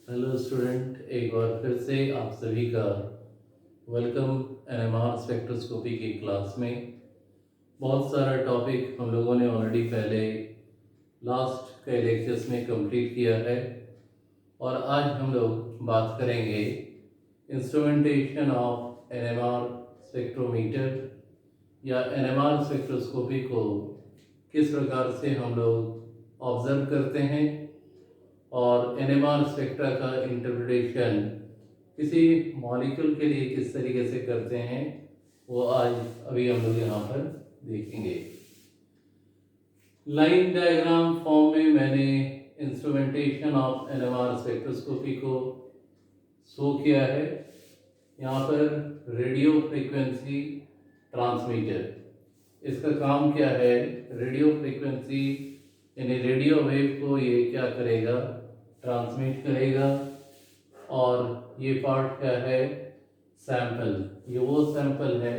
Hello student, एक बार फिर से आप सभी का वेलकम एनएमआर स्पेक्ट्रोस्कोपी की क्लास में। बहुत सारा टॉपिक हम लोगों ने ऑलरेडी पहले लास्ट के लेक्चर्स में कंप्लीट किया है और आज हम लोग बात करेंगे इंस्ट्रूमेंटेशन ऑफ एनएमआर स्पेक्ट्रोमीटर या एनएमआर स्पेक्ट्रोस्कोपी को किस प्रकार से हम लोग ऑब्जर्व करते हैं और एनएमआर स्पेक्ट्रा का इंटरप्रिटेशन किसी मॉलिक्यूल के लिए किस तरीके से करते हैं वो आज अभी हम लोग यहाँ पर देखेंगे। लाइन डायग्राम फॉर्म में मैंने इंस्ट्रूमेंटेशन ऑफ एनएमआर स्पेक्ट्रोस्कोपी को शो किया है। यहाँ पर रेडियो फ्रीक्वेंसी ट्रांसमीटर, इसका काम क्या है? रेडियो फ्रीक्वेंसी यानी रेडियो वेव को ये क्या करेगा? ट्रांसमिट करेगा। और ये पार्ट क्या है? सैंपल। ये वो सैंपल है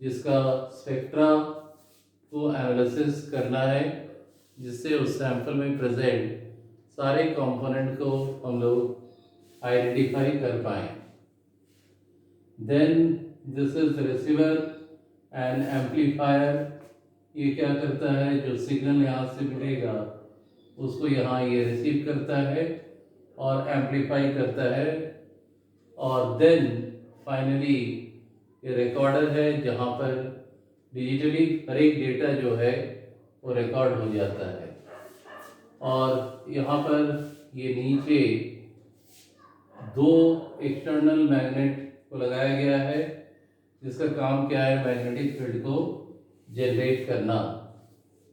जिसका स्पेक्ट्रा को एनालिसिस करना है, जिससे उस सैंपल में प्रेजेंट सारे कंपोनेंट को हम लोग आइडेंटिफाई कर पाएँ। Then this is receiver and amplifier. ये क्या करता है? जो सिग्नल यहाँ से मिलेगा उसको यहाँ ये रिसीव करता है और एम्पलीफाई करता है। और देन फाइनली ये रिकॉर्डर है जहाँ पर डिजिटली हर एक डेटा जो है वो रिकॉर्ड हो जाता है। और यहाँ पर ये नीचे दो एक्सटर्नल मैग्नेट को लगाया गया है, जिसका काम क्या है? मैग्नेटिक फील्ड को जनरेट करना।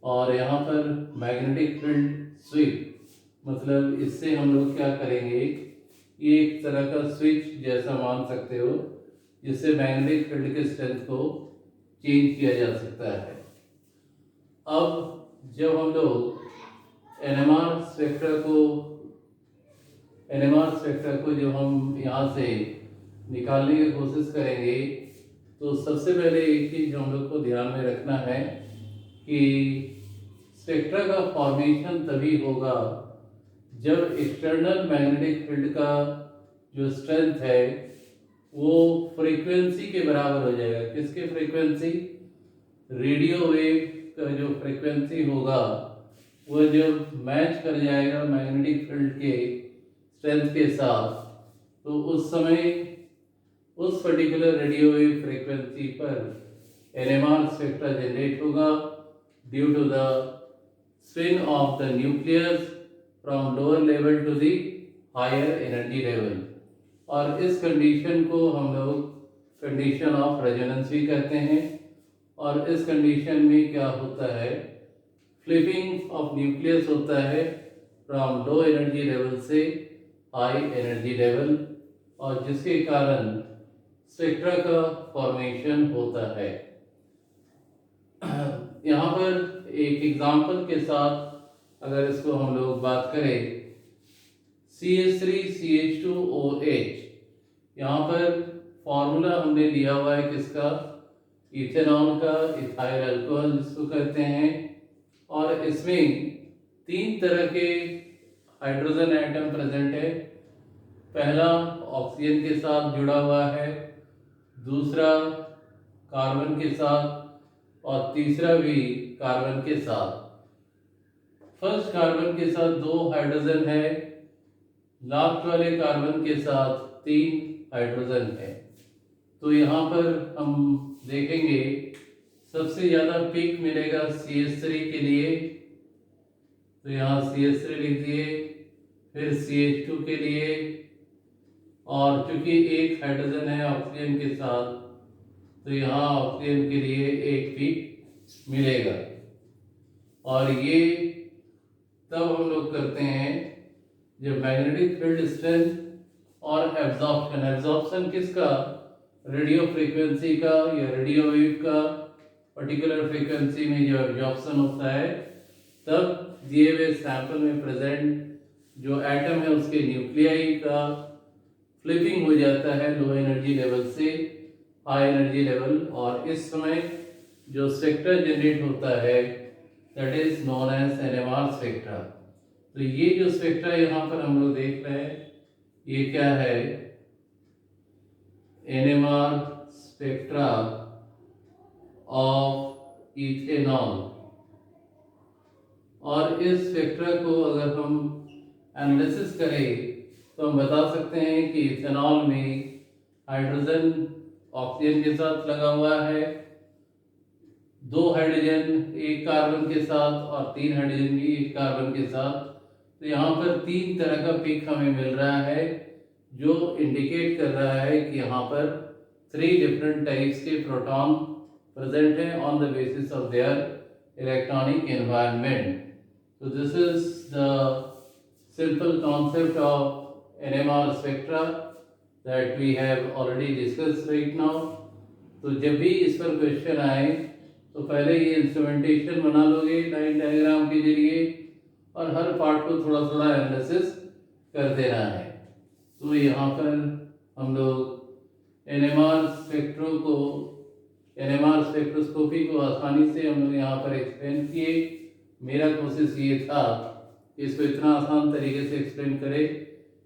और यहाँ पर मैग्नेटिक फील्ड स्विच, मतलब इससे हम लोग क्या करेंगे? ये एक तरह का स्विच जैसा मान सकते हो, जिससे मैग्नेटिक फील्ड के स्ट्रेंथ को चेंज किया जा सकता है। अब जब हम लोग एनएमआर स्पेक्ट्रा को जब हम यहाँ से निकालने की कोशिश करेंगे तो सबसे पहले एक चीज हम लोग को ध्यान में रखना है कि स्पेक्ट्रा का फॉर्मेशन तभी होगा जब एक्सटर्नल मैग्नेटिक फील्ड का जो स्ट्रेंथ है वो फ्रीक्वेंसी के बराबर हो जाएगा। किसके फ्रीक्वेंसी? रेडियो वेव का जो फ्रीक्वेंसी होगा वो जब मैच कर जाएगा मैग्नेटिक फील्ड के स्ट्रेंथ के साथ, तो उस समय उस पर्टिकुलर रेडियो वेव फ्रीक्वेंसी पर एनएमआर स्पेक्ट्रा जनरेट होगा due to the spin of the nucleus from lower level to the higher energy level. और इस कंडीशन को हम लोग कंडीशन ऑफ रेजोनेंस भी कहते हैं। और इस कंडीशन में क्या होता है? फ्लिपिंग ऑफ न्यूक्लियस होता है फ्रॉम लो एनर्जी लेवल से हाई एनर्जी लेवल, और जिसके कारण स्पेक्ट्रा का फॉर्मेशन होता है। यहाँ पर एक एग्जांपल के साथ अगर इसको हम लोग बात करें, CH3CH2OH, यहाँ पर फॉर्मूला हमने लिया हुआ है किसका? इथेनॉल का, इथाइल अल्कोहल जिसको कहते हैं। और इसमें तीन तरह के हाइड्रोजन एटम प्रेजेंट है। पहला ऑक्सीजन के साथ जुड़ा हुआ है, दूसरा कार्बन के साथ, और तीसरा भी कार्बन के साथ। फर्स्ट कार्बन के साथ दो हाइड्रोजन है, लास्ट वाले कार्बन के साथ तीन हाइड्रोजन है। तो यहाँ पर हम देखेंगे सबसे ज़्यादा पीक मिलेगा CH3 के लिए, तो यहाँ CH3 लिख दिए। फिर CH2 के लिए, और चूंकि एक हाइड्रोजन है ऑक्सीजन के साथ तो यहाँ ऑक्सीजन के लिए एक पीक मिलेगा। और ये तब हम लोग करते हैं जब मैग्नेटिक फील्ड स्ट्रेंथ और एब्जॉर्प्शन किसका? रेडियो फ्रीक्वेंसी का या रेडियो वेव का पर्टिकुलर फ्रीक्वेंसी में जो एब्जॉर्प्शन होता है, तब दिए हुए सैंपल में प्रेजेंट जो एटम है उसके न्यूक्लियाई का फ्लिपिंग हो जाता है लो एनर्जी लेवल से हाई एनर्जी लेवल, और इस समय जो स्पेक्ट्रा जनरेट होता है that is known as NMR spectra. तो ये जो स्पेक्ट्रा यहाँ पर हम लोग देख रहे हैं ये क्या है, NMR स्पेक्ट्रा ऑफ इथेनॉल। और इस स्पेक्ट्रा को अगर हम एनालिसिस करें तो हम बता सकते हैं कि इथेनॉल में हाइड्रोजन ऑक्सीजन के साथ लगा हुआ है, 2 हाइड्रोजन एक कार्बन के साथ और 3 हाइड्रोजन भी एक कार्बन के साथ। तो यहाँ पर 3 तरह का पिक हमें मिल रहा है, जो इंडिकेट कर रहा है कि यहाँ पर 3 डिफरेंट टाइप्स के प्रोटॉन प्रेजेंट हैं on the basis of their electronic environment. So this is the simple concept of NMR spectra that we have already discussed right now. तो जब भी इस पर क्वेश्चन आए तो पहले ये इंस्ट्रूमेंटेशन बना लोगे लाइन डायग्राम के जरिए, और हर पार्ट को थोड़ा थोड़ा एनालिसिस कर देना है। तो यहाँ पर हम लोग एनएमआर स्पेक्ट्रोस्कोपी को आसानी से हम लोग यहाँ पर एक्सप्लेन किए। मेरा कोशिश ये था कि इसको इतना आसान तरीके से एक्सप्लेन करे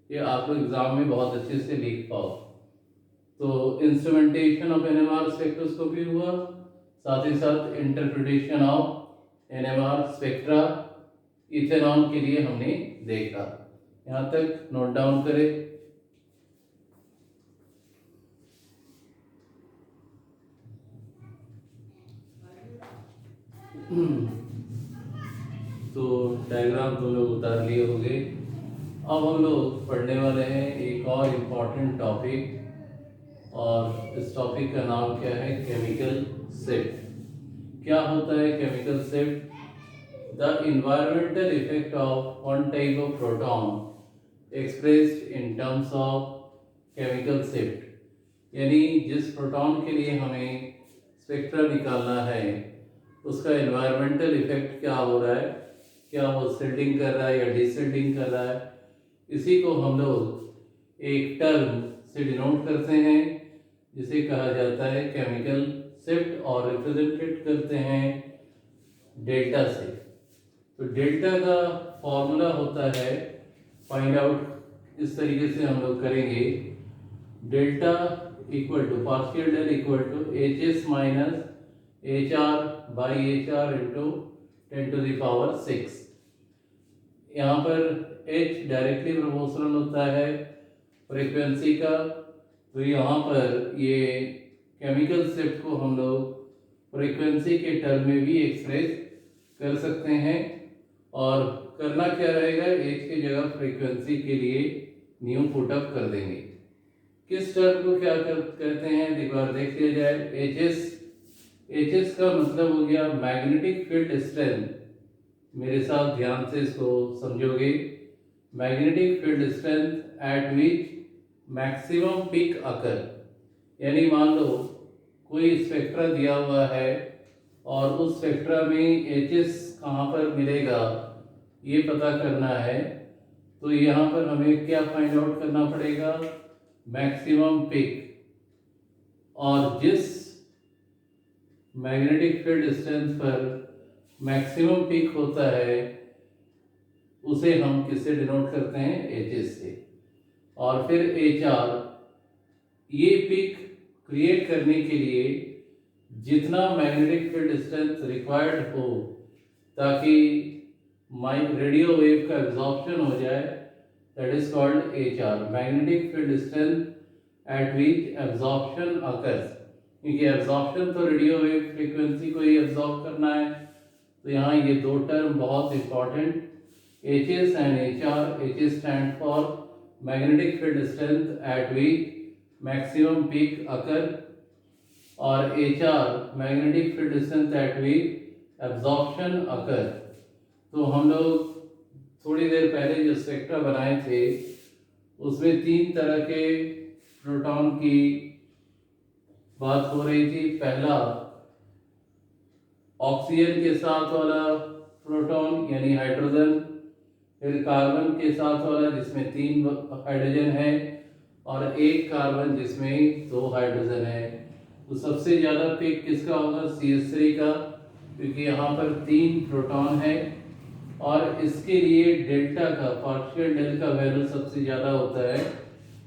कि आप लोग एग्जाम में बहुत अच्छे से लिख पाओ। तो इंस्ट्रूमेंटेशन ऑफ एनएमआर स्पेक्ट्रोस्कोपी हुआ, साथ ही साथ interpretation of NMR spectra ethanol के लिए हमने देखा। यहाँ तक नोट डाउन करें। तो डायग्राम तो लोग उतार लिए होंगे। अब हम लोग पढ़ने वाले हैं एक और इम्पॉर्टेंट टॉपिक, और इस टॉपिक का नाम क्या है, केमिकल शिफ्ट। क्या होता है chemical shift? The environmental effect of one type of proton expressed in terms of chemical shift. यानी जिस प्रोटॉन के लिए हमें स्पेक्ट्रा निकालना है उसका इन्वायरमेंटल इफेक्ट क्या हो रहा है, क्या वो सिल्टिंग कर रहा है या डिसिल्टिंग कर रहा है, इसी को हम लोग एक टर्म से डिनोट करते हैं जिसे कहा जाता है केमिकल शिफ्ट, और रिप्रेजेंटेड करते हैं डेल्टा से। तो डेल्टा का फॉर्मूला होता है, फाइंड आउट इस तरीके से हम लोग करेंगे, delta equal to partial del equal to HS minus HR by HR into 10⁻⁶। यहाँ पर H डायरेक्टली प्रोपोर्शनल होता है फ्रीक्वेंसी का। तो यहाँ पर ये केमिकल शिफ्ट को हम लोग फ्रीक्वेंसी के टर्म में भी एक्सप्रेस कर सकते हैं, और करना क्या रहेगा, H की जगह फ्रीक्वेंसी के लिए न्यू पुटअप कर देंगे। किस टर्म को क्या कहते हैं एक बार देख लिया जाए। HS का मतलब हो गया मैग्नेटिक फील्ड स्ट्रेंथ। मेरे साथ ध्यान से इसको समझोगे। Magnetic field strength at which maximum peak occur. यानी मान लो कोई स्पेक्ट्रा दिया हुआ है और उस स्पेक्ट्रा में HS कहाँ पर मिलेगा ये पता करना है। तो यहाँ पर हमें क्या फाइंड आउट करना पड़ेगा, मैक्सिमम पिक। और जिस मैग्नेटिक फील्ड स्ट्रेंथ पर मैक्सिमम पिक होता है उसे हम किससे डिनोट करते हैं, HS से। और फिर HR, ये पिक क्रिएट करने के लिए जितना मैग्नेटिक फील्ड स्ट्रेंथ रिक्वायर्ड हो ताकि रेडियो वेव का एब्जॉर्प्शन हो जाए, that is called HR, magnetic field strength at which absorption occurs. क्योंकि एब्जॉर्प्शन तो रेडियो वेव फ्रीक्वेंसी को ही एब्जॉर्ब करना है। तो यहाँ ये दो टर्म बहुत important, HS and HR। HS stand for magnetic field strength at which maximum peak occur, और HR magnetic field strength at which absorption occur. तो हम लोग थोड़ी देर पहले जो स्पेक्ट्रा बनाए थे उसमें 3 तरह के प्रोटॉन की बात हो रही थी। पहला ऑक्सीजन के साथ वाला प्रोटॉन यानी हाइड्रोजन, फिर कार्बन के साथ वाला जिसमें 3 हाइड्रोजन है, और एक कार्बन जिसमें 2 हाइड्रोजन है। तो सबसे ज़्यादा पिक किसका होगा, CH3 का, क्योंकि यहाँ पर 3 प्रोटॉन है। और इसके लिए डेल्टा का, पार्शियल डेल का वैल्यू सबसे ज़्यादा होता है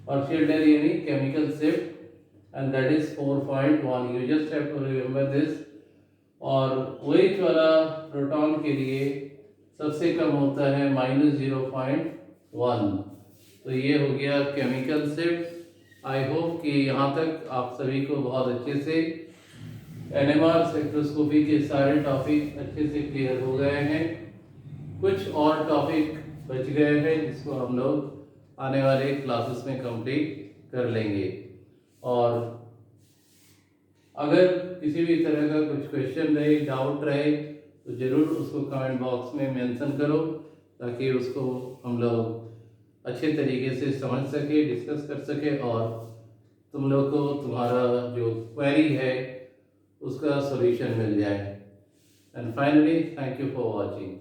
partial del यानी chemical shift and that is 4.1. you just have to remember this. और OH वाला प्रोटॉन के लिए सबसे कम होता है -0.1. तो ये हो गया केमिकल शिफ्ट। आई होप कि यहाँ तक आप सभी को बहुत अच्छे से NMR स्पेक्ट्रोस्कोपी के सारे टॉपिक अच्छे से क्लियर हो गए हैं। कुछ और टॉपिक बच गए हैं जिसको हम लोग आने वाले क्लासेस में कंप्लीट कर लेंगे। और अगर किसी भी तरह का कुछ क्वेश्चन रहे, डाउट रहे, तो ज़रूर उसको कमेंट बॉक्स में मेंशन करो ताकि उसको हम लोग अच्छे तरीके से समझ सके, डिस्कस कर सके और तुम लोग को तुम्हारा जो क्वेरी है उसका सॉल्यूशन मिल जाए। And finally thank you for watching.